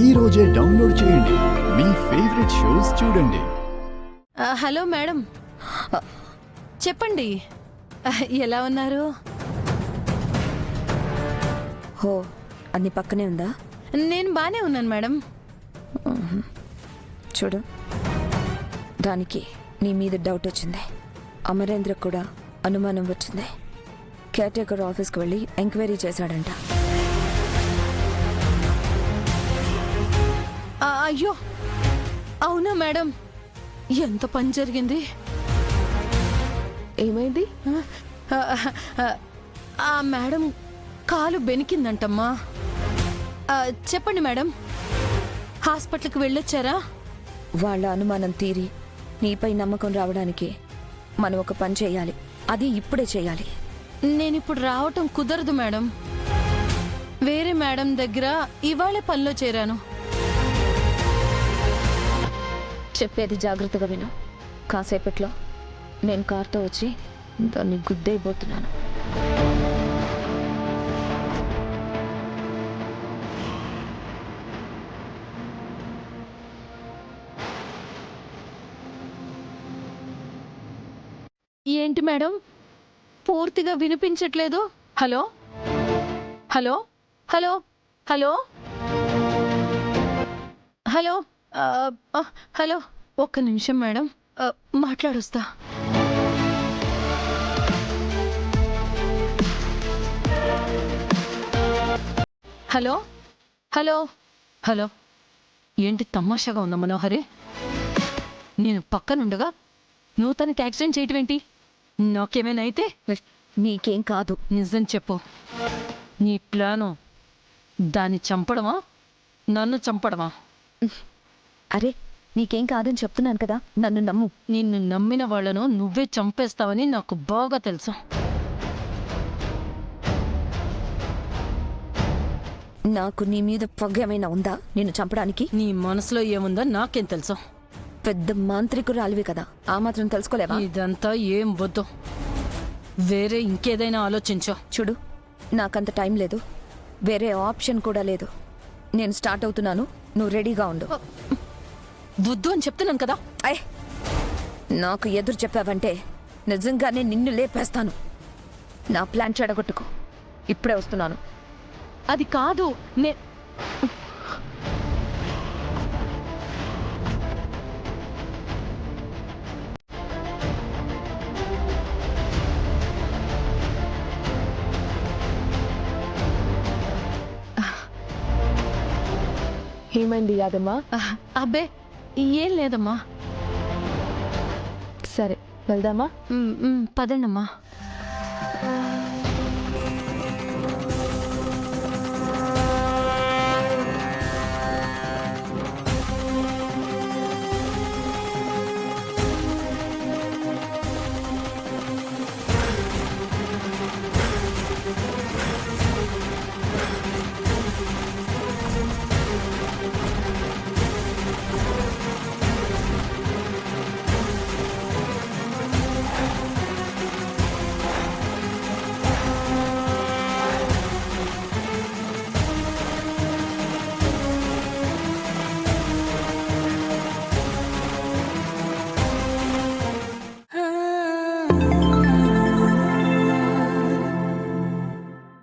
ఈ రోజే డౌన్లోడ్ చేయండి. మీ ఫేవరెట్ షోస్ చూడండి. హలో మేడం, చెప్పండి. ఎలా ఉన్నారు? హో, అన్ని పక్కనే ఉందా? నేను బానే ఉన్నాను మేడం. చూడు, దానికి నీ మీద డౌట్ వచ్చింది. అమరేంద్ర కూడా అనుమానం వచ్చింది. కేర్టేకర్ ఆఫీస్కి వెళ్ళి ఎంక్వైరీ చేశాడంట. అయ్యో, అవునా మేడం? ఎంత పని జరిగింది? ఏమైంది? ఆ మేడం కాలు బెనికిందంటమ్మా. చెప్పండి మేడం, హాస్పిటల్కి వెళ్ళొచ్చారా? వాళ్ళ అనుమానం తీరి నీపై నమ్మకం రావడానికి మనం ఒక పని చేయాలి. అది ఇప్పుడే చేయాలి. నేనిప్పుడు రావటం కుదరదు మేడం. వేరే మేడం దగ్గర ఇవాళే పనిలో చేరాను. చెప్పేది జాగ్రత్తగా విను. కాసేపట్లో నేను కార్తో వచ్చి దాన్ని గుద్దేయబోతున్నాను. ఏంటి మేడం, పూర్తిగా వినిపించట్లేదు? Hello hello hello hello hello hello, ఒక్క నిమిషం మేడం, మాట్లాడొస్తా. హలో హలో హలో, ఏంటి తమాషాగా ఉందా మనోహరి? నేను పక్కనుండగా నువ్వు తనకి యాక్సిడెంట్ చేయటం ఏంటి? నాకేమైనా అయితే? నీకేం కాదు. నిజం చెప్పు. నీ ప్లాను దాన్ని చంపడమా, నన్ను చంపడమా? అరే, నీకేం కాదని చెప్తున్నాను కదా, నన్ను నమ్ము. నిన్ను నమ్మిన వాళ్లను నువ్వే చంపేస్తావని నాకు బాగా తెలుసు. నాకు నీ మీద పగ ఏమైనా ఉందా నిన్ను చంపడానికి? నీ మనసులో ఏముందో నాకేం తెలుసు? పెద్ద మాంత్రికురాలివి కదా, ఆ మాత్రం తెలుసుకోలేవా? ఇదంతా ఏం వద్దు, వేరే ఇంకేదైనా ఆలోచించో. చూడు, నాకంత టైం లేదు, వేరే ఆప్షన్ కూడా లేదు. నేను స్టార్ట్ అవుతున్నాను, నువ్వు రెడీగా ఉండు. వద్దు అని చెప్తున్నాను కదా. అయ్, నాకు ఎదురు చెప్పావంటే నిజంగానే నిన్ను లేపేస్తాను. నా ప్లాన్ చెడగొట్టుకో. ఇప్పుడే వస్తున్నాను. అది కాదు, ఏమైంది యాదమ్మా? అబ్బే ఏం లేదమ్మా. సరే, వెళ్దామా? పదండమ్మా.